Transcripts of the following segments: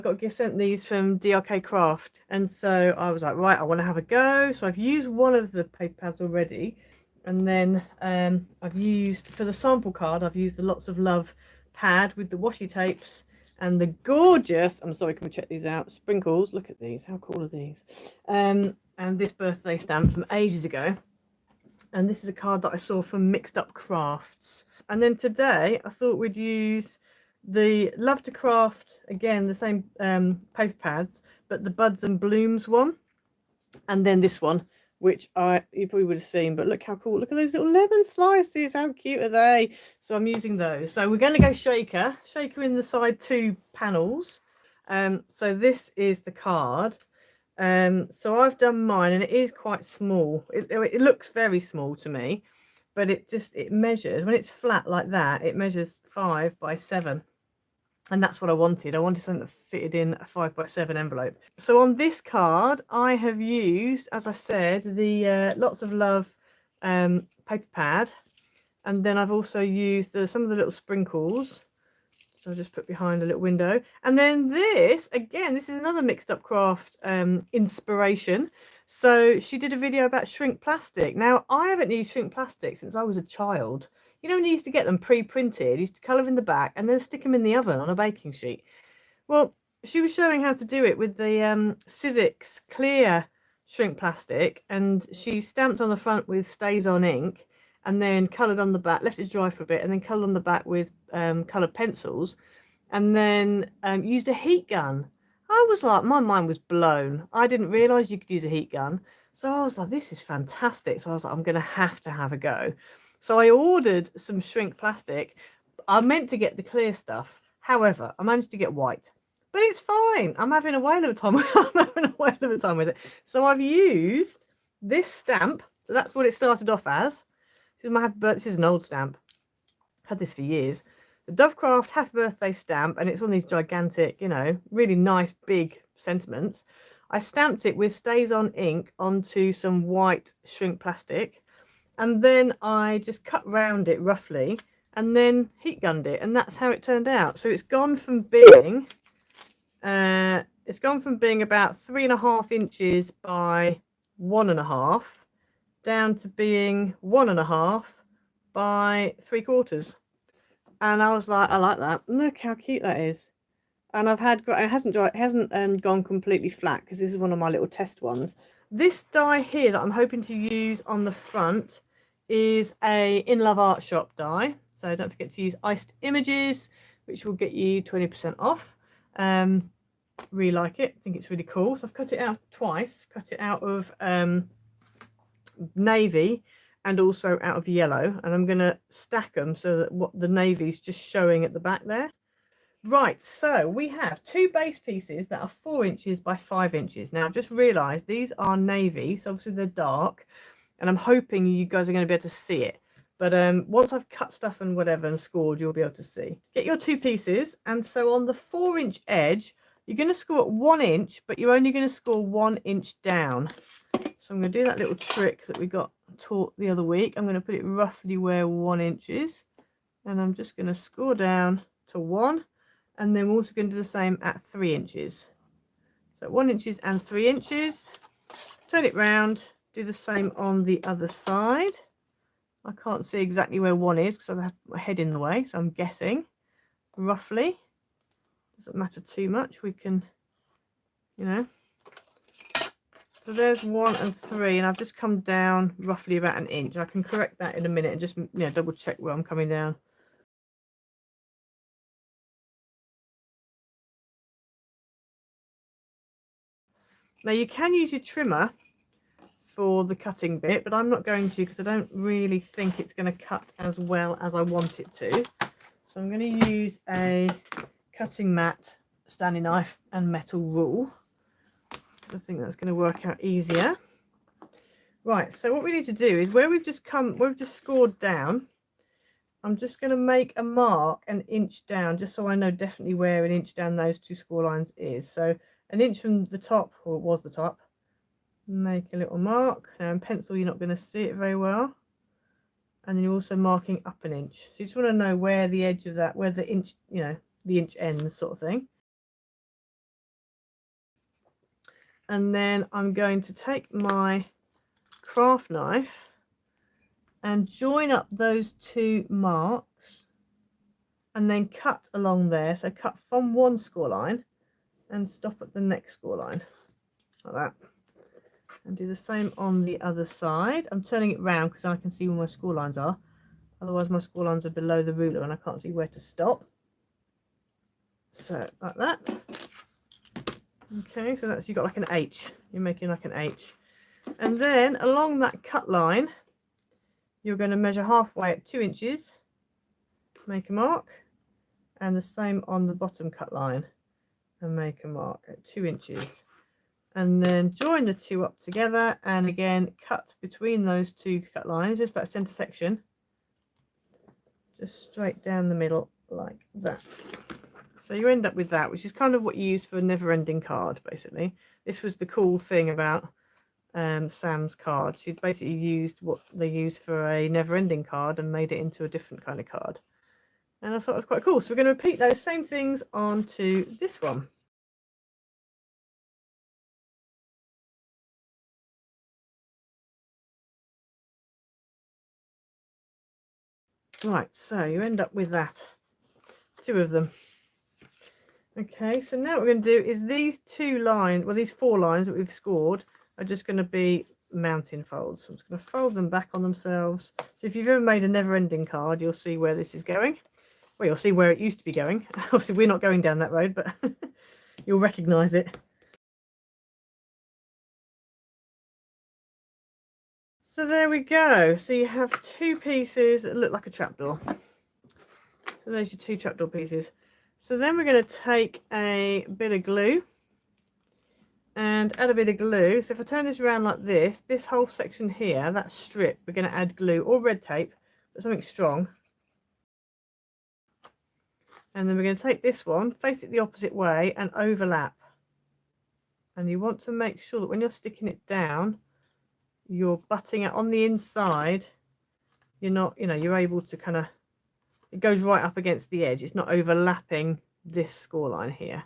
got sent these from Dovecraft, and so I was like, right, I want to have a go. So I've used one of the paper pads already, and then I've used, for the sample card, I've used the Lots of Love pad with the washi tapes and the gorgeous, I'm sorry, can we check these out, sprinkles. Look at these, how cool are these? And this birthday stamp from ages ago, and this is a card that I saw from Mixed Up Crafts. And then today I thought we'd use the Love to Craft, again the same paper pads, but the Buds and Blooms one, and then this one, which you probably would have seen, but look how cool, look at those little lemon slices, how cute are they? So I'm using those. So we're going to go shaker in the side 2 panels. So this is the card. So I've done mine, and it is quite small. It looks very small to me, but it measures, when it's flat like that, it measures 5 by 7. And that's what I wanted. I wanted something that fitted in a 5 by 7 envelope. So on this card, I have used, as I said, the Lots of Love paper pad. And then I've also used some of the little sprinkles. So I'll just put behind a little window. And then this, again, this is another Mixed Up Craft inspiration. So she did a video about shrink plastic. Now, I haven't used shrink plastic since I was a child. You know, when you used to get them pre-printed, you used to colour in the back and then stick them in the oven on a baking sheet. Well, she was showing how to do it with the Sizzix clear shrink plastic, and she stamped on the front with Stays On ink, and then coloured on the back, left it dry for a bit, and then coloured on the back with coloured pencils, and then used a heat gun. I was like, my mind was blown. I didn't realise you could use a heat gun. So I was like, this is fantastic. So I was like, I'm going to have a go. So I ordered some shrink plastic. I meant to get the clear stuff. However, I managed to get white. But it's fine. I'm having a whale of a time. I'm having a whale of a time with it. So I've used this stamp. So that's what it started off as. This is an old stamp. Had this for years. The Dovecraft Happy Birthday stamp, and it's one of these gigantic, you know, really nice big sentiments. I stamped it with Stays On ink onto some white shrink plastic, and then I just cut round it roughly and then heat gunned it, and that's how it turned out. So it's gone from being about 3.5 inches by 1.5 down to being 1.5 by 3/4. And I was like, I like that. Look how cute that is. And it hasn't gone completely flat, because this is one of my little test ones. This die here that I'm hoping to use on the front is a In Love Art Shop die. So don't forget to use Iced Images, which will get you 20% off. Really like it. I think it's really cool. So I've cut it out twice. Cut it out of navy and also out of yellow, and I'm going to stack them so that what the navy is just showing at the back there. Right, so we have 2 base pieces that are 4 inches by 5 inches. Now I've just realised these are navy, so obviously they're dark, and I'm hoping you guys are going to be able to see it. But once I've cut stuff and whatever and scored, you'll be able to see. Get your 2 pieces, and so on the 4-inch edge, you're going to score at 1 inch, but you're only going to score 1 inch down. So I'm going to do that little trick that we got taught the other week. I'm going to put it roughly where 1 inch is, and I'm just going to score down to 1, and then we're also going to do the same at 3 inches. So 1 inches and 3 inches. Turn it round, do the same on the other side. I can't see exactly where 1 is because I've had my head in the way, so I'm guessing roughly. Doesn't matter too much, we can, you know. So there's 1 and 3, and I've just come down roughly about 1 inch. I can correct that in a minute and just, you know, double check where I'm coming down. Now you can use your trimmer for the cutting bit, but I'm not going to, because I don't really think it's going to cut as well as I want it to. So I'm going to use a cutting mat, Stanley knife and metal rule. I think that's going to work out easier. Right, so what we need to do is where we've just scored down, I'm just going to make a mark 1 inch down, just so I know definitely where 1 inch down those 2 score lines is. So 1 inch from the top, or it was the top, make a little mark. Now in pencil you're not going to see it very well, and then you're also marking up 1 inch. So you just want to know where the edge of that, where the inch, you know, the inch ends, sort of thing. and then I'm going to take my craft knife and join up those two marks and then cut along there. So cut from one score line and stop at the next score line like that, and do the same on the other side. I'm turning it round because I can see where my score lines are, otherwise my score lines are below the ruler and I can't see where to stop. So like that. Okay, so that's, you've got like an H, you're making like an H, and then along that cut line you're going to measure halfway at 2 inches, make a mark, and the same on the bottom cut line and make a mark at 2 inches, and then join the two up together and again cut between those two cut lines, just that center section, just straight down the middle like that. So you end up with that, which is kind of what you use for a never-ending card basically. This was the cool thing about Sam's card. She'd basically used what they use for a never-ending card and made it into a different kind of card, and I thought it was quite cool. So we're going to repeat those same things onto this one. Right, so you end up with that, 2 of them. Okay, so now what we're going to do is these 2 lines, well these 4 lines that we've scored are just going to be mounting folds. So I'm just going to fold them back on themselves. So if you've ever made a never-ending card, you'll see where this is going. Well, you'll see where it used to be going. Obviously we're not going down that road, but you'll recognise it. So there we go. So you have 2 pieces that look like a trapdoor. So there's your 2 trapdoor pieces. So then we're going to take a bit of glue and add a bit of glue. So if I turn this around like this whole section here, that strip, we're going to add glue or red tape, but something strong. And then we're going to take this one, face it the opposite way and overlap. And you want to make sure that when you're sticking it down, you're butting it on the inside. You're not, you're able to kind of, it goes right up against the edge. It's not overlapping this score line here.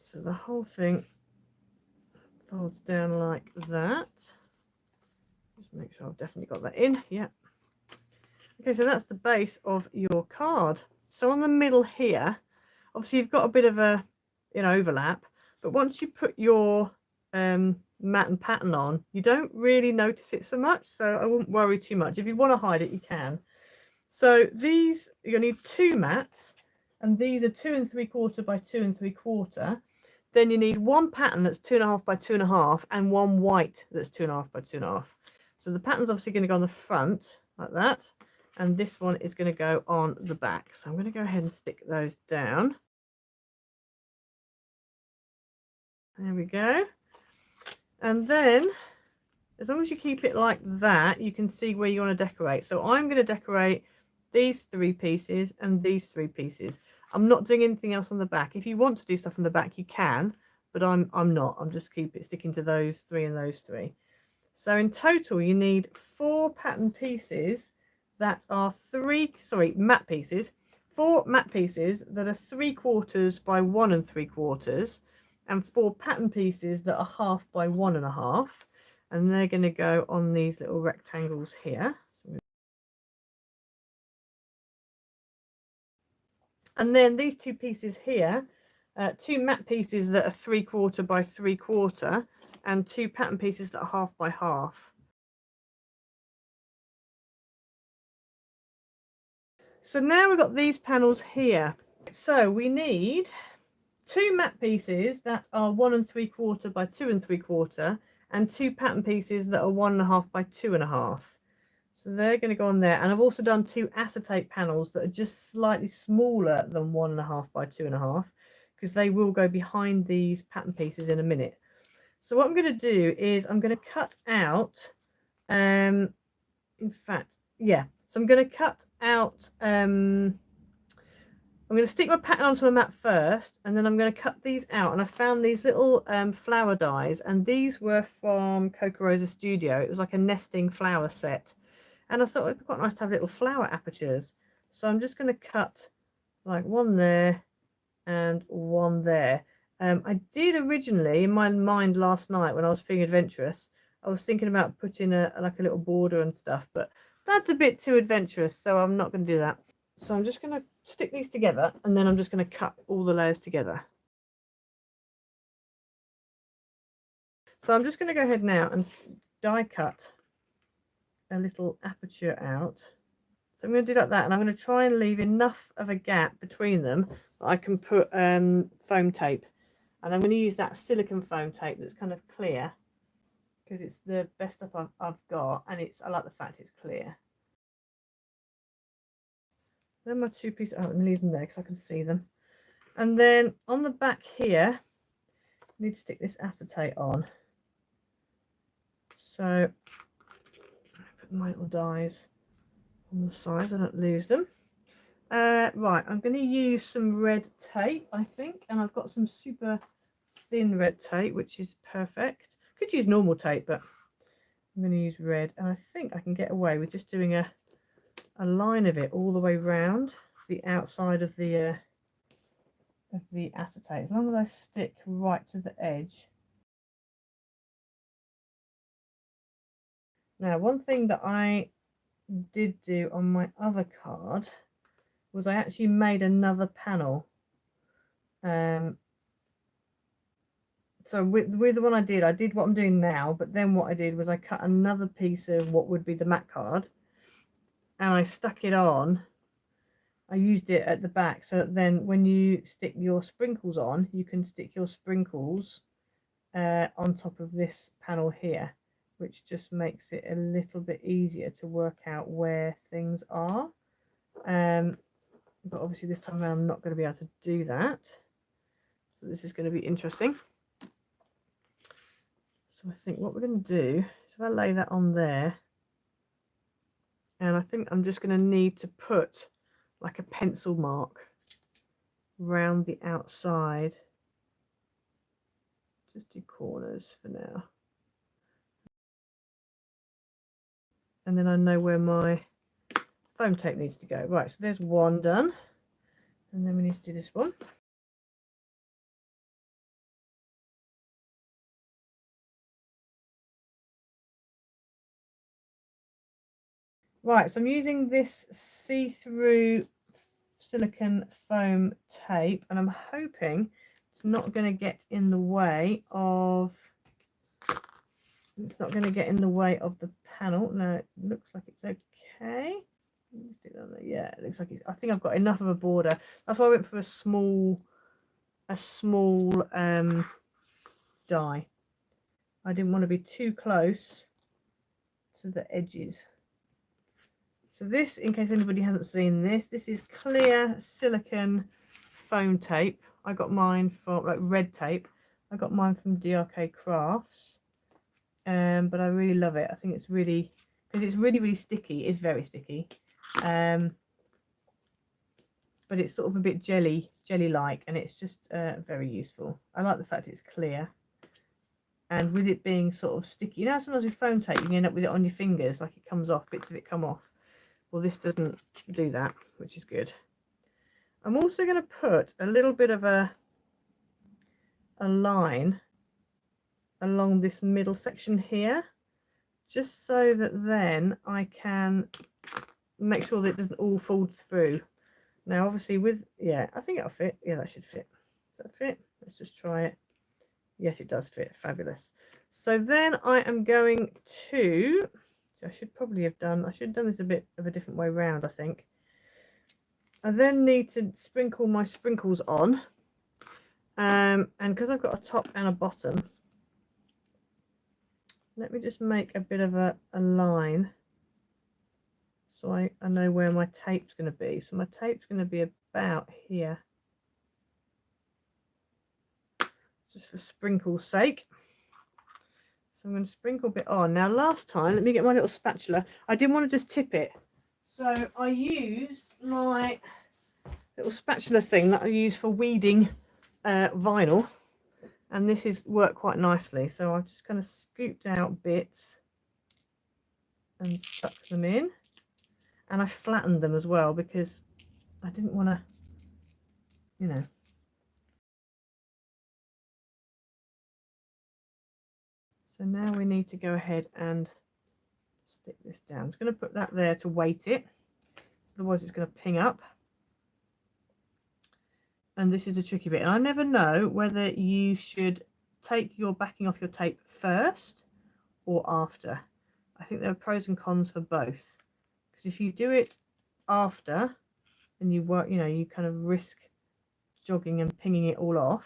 So the whole thing folds down like that. Just make sure I've definitely got that in. Yeah. Okay, so that's the base of your card. So on the middle here, obviously you've got a bit of a overlap, but once you put your mat and pattern on, you don't really notice it so much, so I wouldn't worry too much. If you want to hide it, you can. So these, you'll need 2 mats, and these are 2 3/4 by 2 3/4. Then you need 1 pattern that's 2.5 by 2.5 and 1 white that's 2.5 by 2.5. So the pattern's obviously going to go on the front like that, and this one is going to go on the back. So I'm going to go ahead and stick those down. There we go. And then as long as you keep it like that, you can see where you want to decorate. So I'm going to decorate these 3 pieces and these 3 pieces. I'm not doing anything else on the back. If you want to do stuff on the back, you can, but I'm not. I'm just sticking to those 3 and those 3. So in total, you need 4 pattern pieces that are matte pieces. 4 matte pieces that are 3/4 by 1 3/4, and 4 pattern pieces that are 1/2 by 1 1/2. And they're going to go on these little rectangles here. And then these 2 pieces here, 2 matte pieces that are 3/4 by 3/4, and 2 pattern pieces that are 1/2 by 1/2. So now we've got these panels here. So we need 2 matte pieces that are 1 3/4 by 2 3/4, and 2 pattern pieces that are 1 1/2 by 2 1/2. So they're going to go on there, and I've also done 2 acetate panels that are just slightly smaller than 1 1/2 by 2 1/2, because they will go behind these pattern pieces in a minute. So what I'm going to do is I'm going to cut out, so I'm going to cut out, I'm going to stick my pattern onto a mat first, and then I'm going to cut these out. And I found these little flower dies, and these were from Kokorosa Studio. It was like a nesting flower set, and I thought it'd be quite nice to have little flower apertures. So I'm just going to cut like 1 there and 1 there, I did originally, in my mind last night when I was feeling adventurous, I was thinking about putting like a little border and stuff, but that's a bit too adventurous, so I'm not going to do that. So I'm just going to stick these together, and then I'm just going to cut all the layers together. So I'm just going to go ahead now and die cut a little aperture out. So I'm going to do like that, and I'm going to try and leave enough of a gap between them that I can put foam tape. And I'm going to use that silicone foam tape that's kind of clear, because it's the best stuff I've got, and I like the fact it's clear. Then my two pieces, I'm going to leave them there because I can see them. And then on the back here, I need to stick this acetate on. So I put my little dies on the sides, I don't lose them. Right, I'm going to use some red tape, I think, and I've got some super thin red tape, which is perfect. Could use normal tape, but I'm going to use red, and I think I can get away with just doing a line of it all the way round the outside of the acetate, as long as I stick right to the edge. Now, one thing that I did do on my other card was I actually made another panel. So with the one I did what I'm doing now, but then what I did was I cut another piece of what would be the mat card, and I stuck it on. I used it at the back, so that then when you stick your sprinkles on, you can stick your sprinkles on top of this panel here, which just makes it a little bit easier to work out where things are. But obviously this time around I'm not going to be able to do that, so this is going to be interesting. So I think what we're going to do is if I lay that on there, and I think I'm just going to need to put like a pencil mark round the outside. Just do corners for now. And then I know where my foam tape needs to go. Right, so there's one done. And then we need to do this one. Right, so I'm using this see-through silicone foam tape, and I'm hoping it's not going to get in the way of the panel. No, it looks like it's okay. Yeah, it looks like I think I've got enough of a border. That's why I went for a small die. I didn't want to be too close to the edges. So this, in case anybody hasn't seen this is clear silicone foam tape. I got mine from like red tape. I got mine from DRK Crafts, but I really love it. I think it's really, because it's really sticky. It's very sticky, but it's sort of a bit jelly like, and it's just very useful. I like the fact it's clear, and with it being sort of sticky, you know, sometimes with foam tape you can end up with it on your fingers, like it comes off, bits of it come off. Well, this doesn't do that, which is good. I'm also going to put a little bit of a line along this middle section here, just so that then I can make sure that it doesn't all fall through. Now, obviously yeah, I think it'll fit. Yeah, that should fit. Does that fit? Let's just try it. Yes, it does fit. Fabulous. So then I am going to, I should have done this a bit of a different way round, I think. I then need to sprinkle my sprinkles on, and because I've got a top and a bottom, let me just make a bit of a line so I know where my tape's going to be. So my tape's going to be about here, just for sprinkle's sake. So I'm going to sprinkle a bit on. Now last time, let me get my little spatula. I didn't want to just tip it, so I used my little spatula thing that I use for weeding vinyl, and this has worked quite nicely. So I've just kind of scooped out bits and stuck them in, and I flattened them as well because I didn't want to, you know, So now we need to go ahead and stick this down. I'm just going to put that there to weight it, otherwise it's going to ping up. And this is a tricky bit, and I never know whether you should take your backing off your tape first or after. I think there are pros and cons for both, because if you do it after, then you work, you know, you kind of risk jogging and pinging it all off.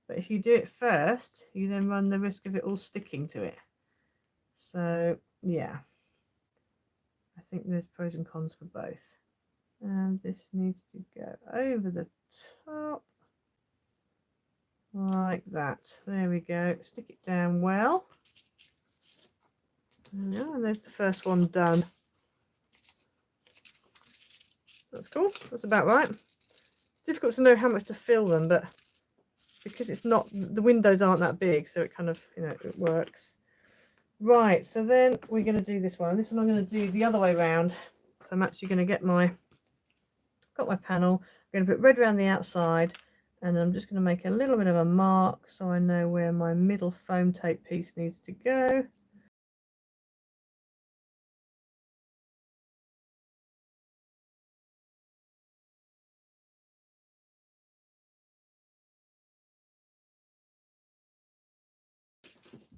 But if you do it first, you then run the risk of it all sticking to it. So yeah, I think there's pros and cons for both. And this needs to go over the top like that. There we go. Stick it down well. And there's the first one done. That's cool. That's about right. It's difficult to know how much to fill them, but because it's not, the windows aren't that big, so it kind of, you know, it works. Right, so then we're going to do this one. And this one I'm going to do the other way around. So I'm actually going to get got my panel. I'm going to put red around the outside, and I'm just going to make a little bit of a mark so I know where my middle foam tape piece needs to go.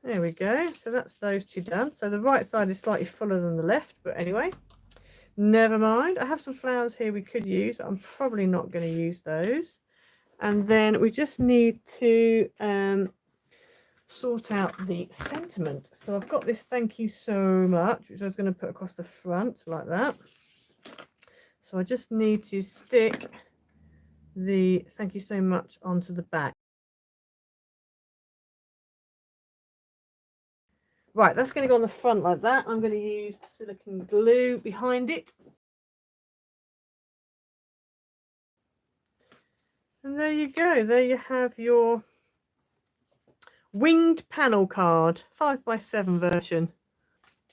There we go. So that's those two done. So the right side is slightly fuller than the left, but anyway, never mind. I have some flowers here we could use, but I'm probably not going to use those. And then we just need to sort out the sentiment. So I've got this "thank you so much," which I was going to put across the front like that. So I just need to stick the "thank you so much" onto the back. Right, that's going to go on the front like that. I'm going to use silicone glue behind it. And there you go. There you have your winged panel card, 5x7 version.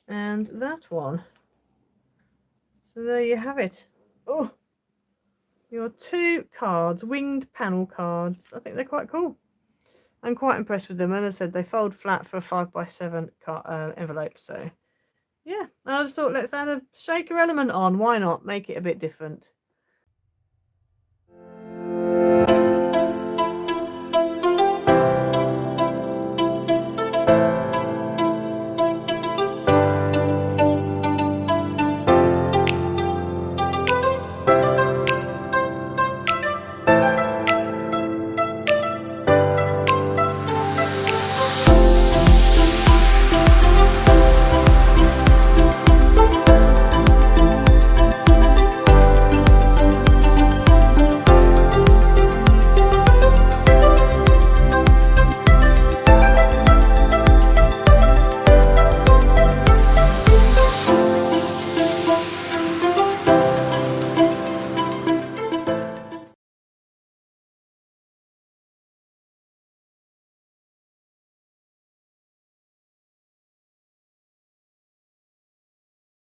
And that one. So there you have it. Oh, your two cards, winged panel cards. I think they're quite cool. I'm quite impressed with them. And as I said, they fold flat for a 5x7 envelope. So yeah, I just thought let's add a shaker element on. Why not? Make it a bit different.